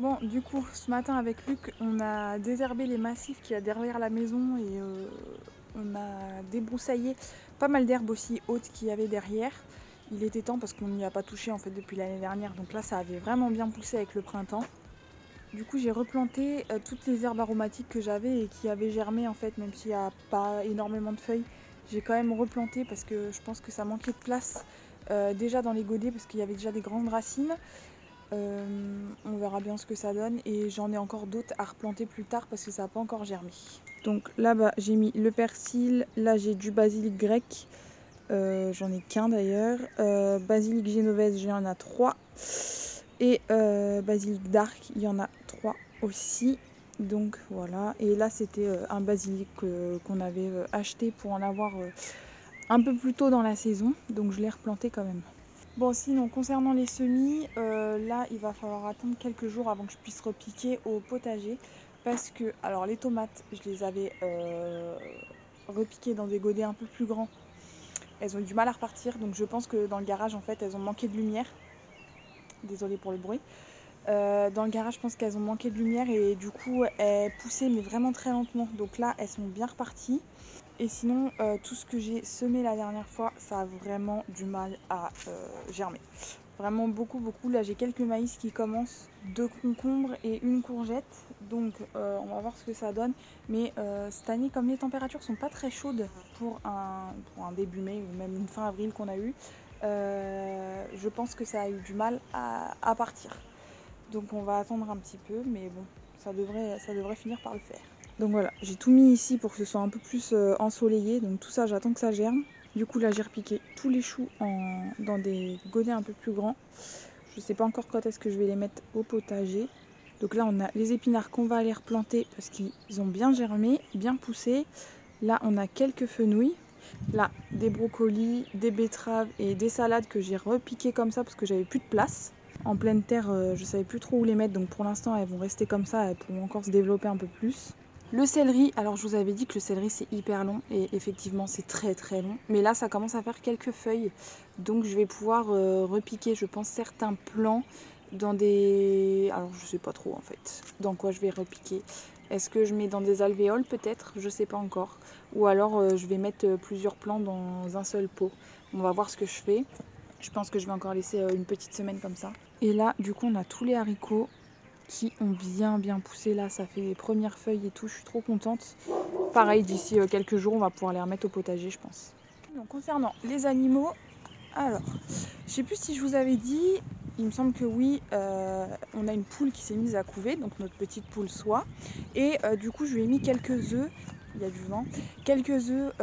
Bon, du coup, ce matin avec Luc, on a désherbé les massifs qu'il y a derrière la maison et on a débroussaillé pas mal d'herbes aussi hautes qu'il y avait derrière. Il était temps parce qu'on n'y a pas touché en fait depuis l'année dernière, donc là ça avait vraiment bien poussé avec le printemps. Du coup, j'ai replanté toutes les herbes aromatiques que j'avais et qui avaient germé en fait, même s'il n'y a pas énormément de feuilles. J'ai quand même replanté parce que je pense que ça manquait de place déjà dans les godets parce qu'il y avait déjà des grandes racines. On verra bien ce que ça donne et j'en ai encore d'autres à replanter plus tard parce que ça n'a pas encore germé. Donc là-bas j'ai mis le persil, là j'ai du basilic grec, j'en ai qu'un d'ailleurs, basilic génovese j'en ai 3 et basilic dark il y en a 3 aussi. Donc voilà, et là c'était un basilic qu'on avait acheté pour en avoir un peu plus tôt dans la saison, donc je l'ai replanté quand même. Bon, sinon, concernant les semis, là, il va falloir attendre quelques jours avant que je puisse repiquer au potager. Parce que, alors, les tomates, je les avais repiquées dans des godets un peu plus grands. Elles ont eu du mal à repartir, donc je pense que dans le garage, en fait, elles ont manqué de lumière. Désolée pour le bruit. Dans le garage, je pense qu'elles ont manqué de lumière et du coup, elles poussaient, mais vraiment très lentement. Donc là, elles sont bien reparties. Et sinon, tout ce que j'ai semé la dernière fois, ça a vraiment du mal à germer. Vraiment beaucoup, beaucoup. Là, j'ai quelques maïs qui commencent, 2 concombres et une courgette. Donc, on va voir ce que ça donne. Mais cette année, comme les températures sont pas très chaudes pour un début mai ou même une fin avril qu'on a eu, je pense que ça a eu du mal à partir. Donc, on va attendre un petit peu, mais bon, ça devrait finir par le faire. Donc voilà, j'ai tout mis ici pour que ce soit un peu plus ensoleillé. Donc tout ça, j'attends que ça germe. Du coup, là, j'ai repiqué tous les choux dans des godets un peu plus grands. Je ne sais pas encore quand est-ce que je vais les mettre au potager. Donc là, on a les épinards qu'on va aller replanter parce qu'ils ont bien germé, bien poussé. Là, on a quelques fenouils. Là, des brocolis, des betteraves et des salades que j'ai repiquées comme ça parce que j'avais plus de place. En pleine terre, je savais plus trop où les mettre. Donc pour l'instant, elles vont rester comme ça. Elles pourront encore se développer un peu plus. Le céleri, alors je vous avais dit que le céleri c'est hyper long et effectivement c'est très très long. Mais là ça commence à faire quelques feuilles. Donc je vais pouvoir repiquer je pense certains plants dans des... Alors je sais pas trop en fait dans quoi je vais repiquer. Est-ce que je mets dans des alvéoles peut-être? Je sais pas encore. Ou alors je vais mettre plusieurs plants dans un seul pot. On va voir ce que je fais. Je pense que je vais encore laisser une petite semaine comme ça. Et là du coup on a tous les haricots qui ont bien poussé là, ça fait les premières feuilles et tout, je suis trop contente. Pareil, d'ici quelques jours, on va pouvoir les remettre au potager, je pense. Donc concernant les animaux, alors, je sais plus si je vous avais dit, il me semble que oui, on a une poule qui s'est mise à couver, donc notre petite poule soie, et du coup je lui ai mis quelques œufs. Il y a du vent, quelques œufs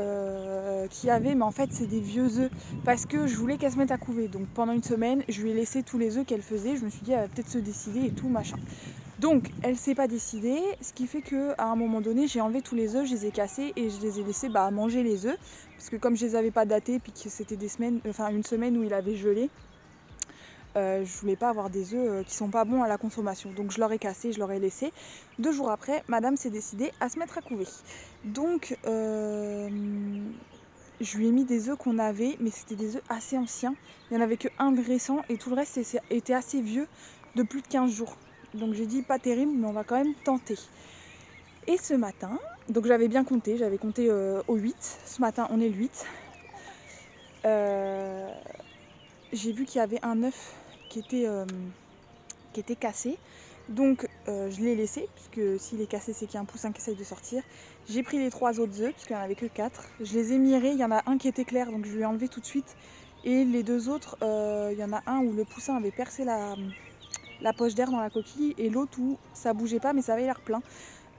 qu'il y avait, mais en fait c'est des vieux œufs parce que je voulais qu'elle se mette à couver. Donc pendant une semaine, je lui ai laissé tous les œufs qu'elle faisait. Je me suis dit, elle va peut-être se décider et tout machin. Donc elle s'est pas décidée, ce qui fait qu'à un moment donné, j'ai enlevé tous les œufs, je les ai cassés et je les ai laissés manger les œufs. Parce que comme je les avais pas datés, puis que c'était des semaines, enfin une semaine où il avait gelé, je voulais pas avoir des œufs qui sont pas bons à la consommation. Donc je leur ai cassé, je leur ai laissé. 2 jours après, madame s'est décidée à se mettre à couver. Donc je lui ai mis des œufs qu'on avait, mais c'était des œufs assez anciens. Il n'y en avait que un de récent et tout le reste était assez vieux, de plus de 15 jours. Donc j'ai dit pas terrible, mais on va quand même tenter. Et ce matin, donc j'avais bien compté, j'avais compté au 8. Ce matin, on est le 8. J'ai vu qu'il y avait un œuf qui était cassé. Donc je l'ai laissé, puisque s'il est cassé, c'est qu'il y a un poussin qui essaye de sortir. J'ai pris les 3 autres œufs, puisqu'il n'y en avait que 4. Je les ai mirés, il y en a un qui était clair, donc je lui ai enlevé tout de suite. Et les 2 autres, il y en a un où le poussin avait percé la poche d'air dans la coquille, et l'autre où ça bougeait pas, mais ça avait l'air plein.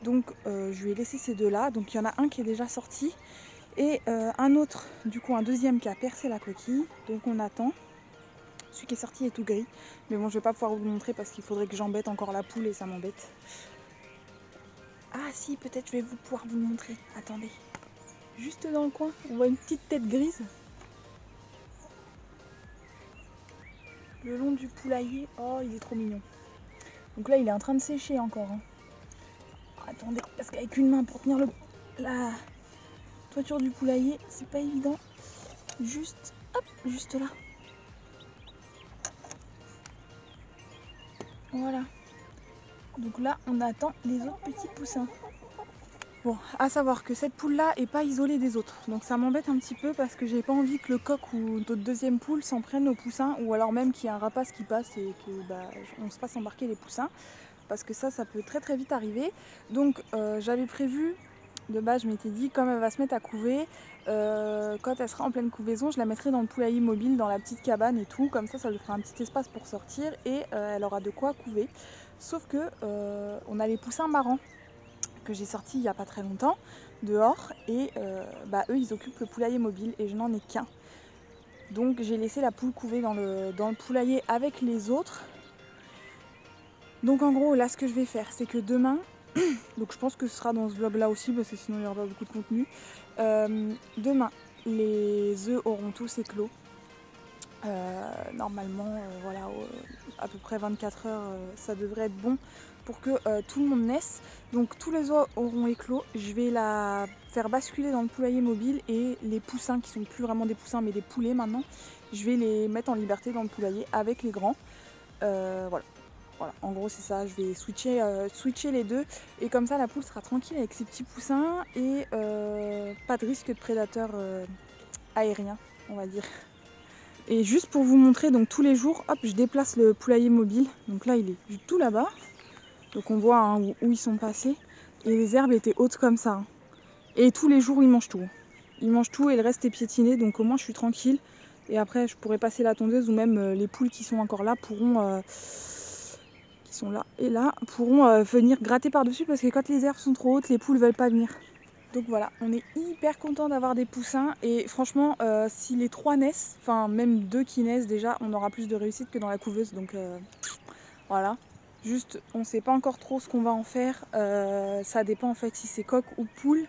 Donc je lui ai laissé ces 2-là. Donc il y en a un qui est déjà sorti, et un autre, du coup un deuxième qui a percé la coquille. Donc on attend. Celui qui est sorti est tout gris. Mais bon, je vais pas pouvoir vous le montrer parce qu'il faudrait que j'embête encore la poule et ça m'embête. Ah si, peut-être je vais pouvoir vous le montrer. Attendez. Juste dans le coin, on voit une petite tête grise. Le long du poulailler. Oh, il est trop mignon. Donc là, il est en train de sécher encore. Hein. Attendez, parce qu'avec une main pour tenir la toiture du poulailler, c'est pas évident. Juste, hop, juste là. Voilà. Donc là, on attend les autres petits poussins. Bon, à savoir que cette poule-là est pas isolée des autres. Donc ça m'embête un petit peu parce que j'ai pas envie que le coq ou notre deuxième poule s'en prenne aux poussins. Ou alors même qu'il y ait un rapace qui passe et que on se fasse embarquer les poussins. Parce que ça peut très très vite arriver. Donc j'avais prévu, de base je m'étais dit, comme elle va se mettre à couver, quand elle sera en pleine couvaison, je la mettrai dans le poulailler mobile, dans la petite cabane et tout. Comme ça lui fera un petit espace pour sortir et elle aura de quoi couver. Sauf que on a les poussins marrants que j'ai sortis il n'y a pas très longtemps dehors et eux ils occupent le poulailler mobile et je n'en ai qu'un. Donc j'ai laissé la poule couver dans le poulailler avec les autres. Donc en gros là ce que je vais faire c'est que demain, donc je pense que ce sera dans ce vlog là aussi parce que sinon il n'y aura pas beaucoup de contenu. Demain les œufs auront tous éclos. Normalement voilà, à peu près 24 heures ça devrait être bon pour que tout le monde naisse. Donc tous les œufs auront éclos, je vais la faire basculer dans le poulailler mobile et les poussins qui sont plus vraiment des poussins mais des poulets maintenant, je vais les mettre en liberté dans le poulailler avec les grands. Voilà, en gros c'est ça, je vais switcher les deux et comme ça la poule sera tranquille avec ses petits poussins et pas de risque de prédateurs aériens on va dire. Et juste pour vous montrer, donc tous les jours, hop, je déplace le poulailler mobile. Donc là, il est tout là-bas. Donc on voit hein, où ils sont passés. Et les herbes étaient hautes comme ça. Hein. Et tous les jours, ils mangent tout. Ils mangent tout et le reste est piétiné. Donc au moins, je suis tranquille. Et après, je pourrais passer la tondeuse ou même les poules qui sont encore là pourront... qui sont là et là, pourront venir gratter par-dessus. Parce que quand les herbes sont trop hautes, les poules veulent pas venir. Donc voilà, on est hyper content d'avoir des poussins et franchement si les 3 naissent, enfin même 2 qui naissent déjà, on aura plus de réussite que dans la couveuse donc voilà. Juste on sait pas encore trop ce qu'on va en faire, ça dépend en fait si c'est coq ou poule.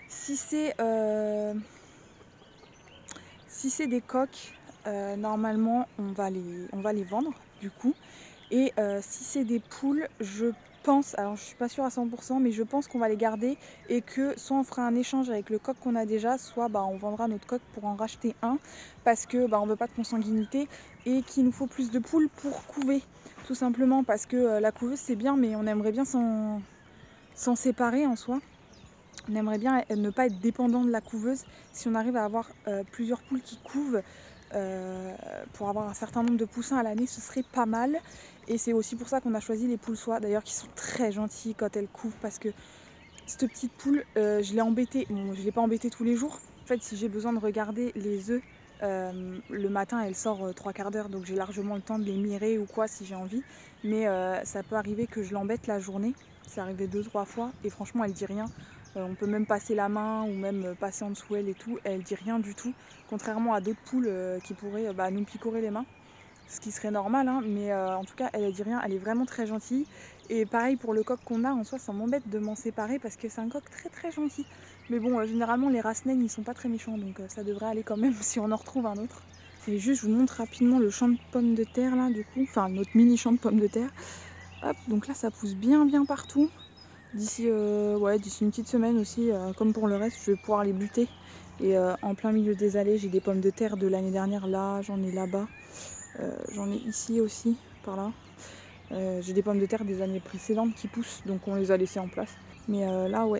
Si c'est des coqs, normalement on va les vendre du coup et si c'est des poules, je pense, alors je suis pas sûre à 100%, mais je pense qu'on va les garder et que soit on fera un échange avec le coq qu'on a déjà, soit on vendra notre coq pour en racheter un parce que on veut pas de consanguinité et qu'il nous faut plus de poules pour couver, tout simplement parce que la couveuse c'est bien mais on aimerait bien s'en séparer en soi. On aimerait bien ne pas être dépendant de la couveuse. Si on arrive à avoir plusieurs poules qui couvent pour avoir un certain nombre de poussins à l'année, ce serait pas mal. Et c'est aussi pour ça qu'on a choisi les poules soie, d'ailleurs qui sont très gentilles quand elles couvent parce que cette petite poule, je l'ai embêtée. Bon, je ne l'ai pas embêtée tous les jours. En fait, si j'ai besoin de regarder les œufs, le matin, elle sort 3 quarts d'heure, donc j'ai largement le temps de les mirer ou quoi si j'ai envie. Mais ça peut arriver que je l'embête la journée. C'est arrivé 2-3 fois et franchement, elle dit rien. On peut même passer la main ou même passer en dessous elle et tout. Elle dit rien du tout. Contrairement à d'autres poules qui pourraient nous picorer les mains. Ce qui serait normal, hein, mais en tout cas, elle dit rien. Elle est vraiment très gentille. Et pareil pour le coq qu'on a, en soi, ça m'embête de m'en séparer parce que c'est un coq très très gentil. Mais bon, généralement, les races naines, ils sont pas très méchants, donc ça devrait aller quand même si on en retrouve un autre. Et juste, je vous montre rapidement le champ de pommes de terre, là, du coup. Enfin, notre mini champ de pommes de terre. Hop, donc là, ça pousse bien bien partout. D'ici une petite semaine aussi, comme pour le reste, je vais pouvoir les buter. Et en plein milieu des allées, j'ai des pommes de terre de l'année dernière, là, j'en ai là-bas. J'en ai ici aussi, par là. J'ai des pommes de terre des années précédentes qui poussent, donc on les a laissées en place. Mais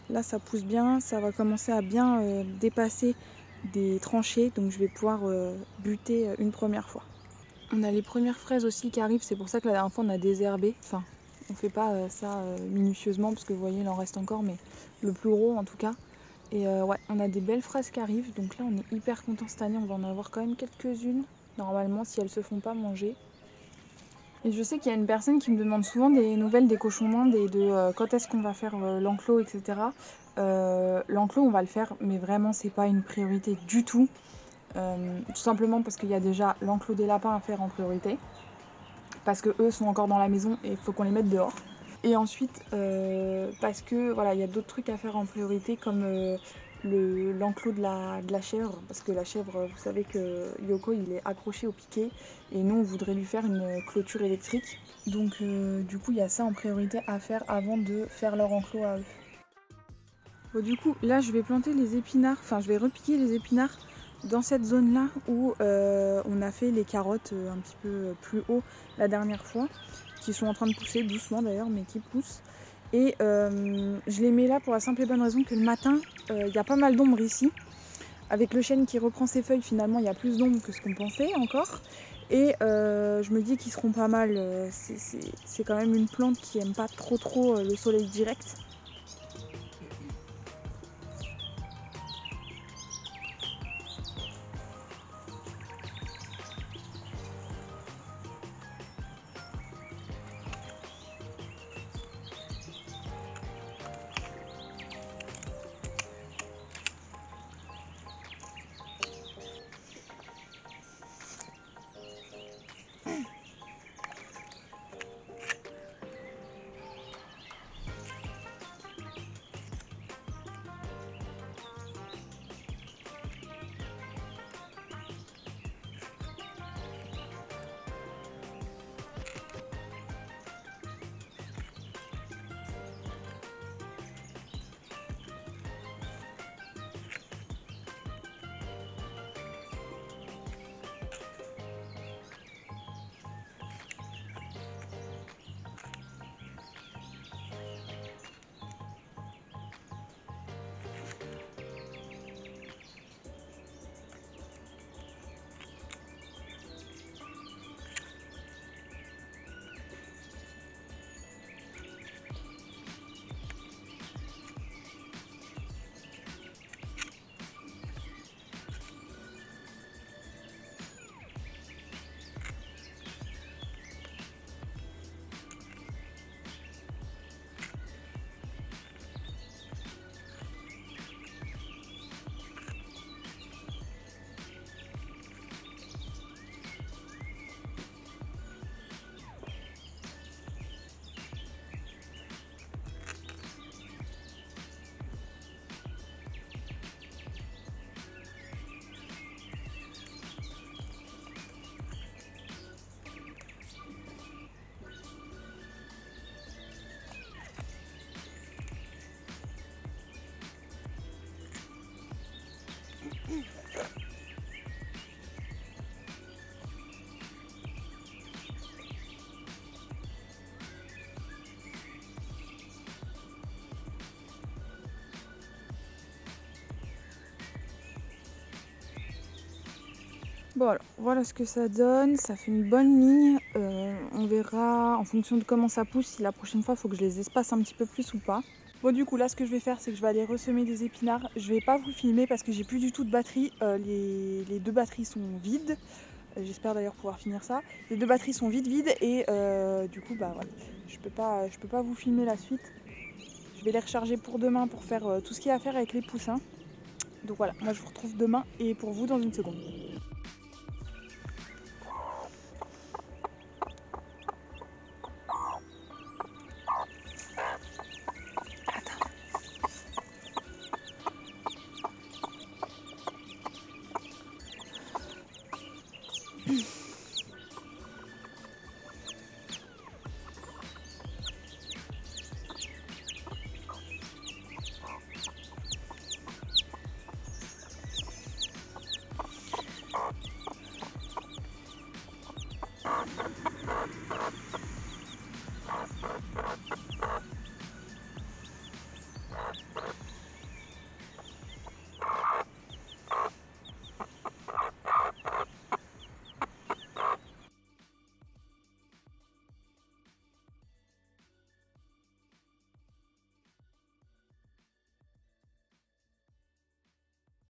là ça pousse bien, ça va commencer à bien dépasser des tranchées, donc je vais pouvoir buter une première fois. On a les premières fraises aussi qui arrivent, c'est pour ça que la dernière fois on a désherbé. Enfin, on fait pas ça minutieusement, parce que vous voyez il en reste encore, mais le plus gros en tout cas. Et on a des belles fraises qui arrivent, donc là on est hyper content cette année, on va en avoir quand même quelques-unes. Normalement, si elles se font pas manger. Et je sais qu'il y a une personne qui me demande souvent des nouvelles des cochons d'Inde et de quand est-ce qu'on va faire l'enclos, etc. L'enclos, on va le faire, mais vraiment, c'est pas une priorité du tout. Tout simplement parce qu'il y a déjà l'enclos des lapins à faire en priorité. Parce que eux sont encore dans la maison et il faut qu'on les mette dehors. Et ensuite, parce que voilà, il y a d'autres trucs à faire en priorité comme l'enclos de la chèvre, parce que la chèvre, vous savez que Yoko il est accroché au piquet et nous on voudrait lui faire une clôture électrique. Donc du coup il y a ça en priorité à faire avant de faire leur enclos à eux. Bon, du coup là je vais planter les épinards, enfin je vais repiquer les épinards dans cette zone là où on a fait les carottes un petit peu plus haut la dernière fois. qui sont en train de pousser doucement d'ailleurs, mais qui poussent. Et je les mets là pour la simple et bonne raison que le matin, il y a pas mal d'ombre ici. Avec le chêne qui reprend ses feuilles, finalement, il y a plus d'ombre que ce qu'on pensait encore. Et je me dis qu'ils seront pas mal. C'est quand même une plante qui aime pas trop le soleil direct. Bon alors, voilà ce que ça donne, ça fait une bonne ligne, on verra en fonction de comment ça pousse si la prochaine fois il faut que je les espace un petit peu plus ou pas. Bon du coup là ce que je vais faire c'est que je vais aller ressemer des épinards, je vais pas vous filmer parce que j'ai plus du tout de batterie, les deux batteries sont vides, j'espère d'ailleurs pouvoir finir ça. Les deux batteries sont vides et du coup bah voilà, je peux pas vous filmer la suite. Je vais les recharger pour demain pour faire tout ce qu'il y a à faire avec les poussins. Donc voilà, moi je vous retrouve demain et pour vous dans une seconde.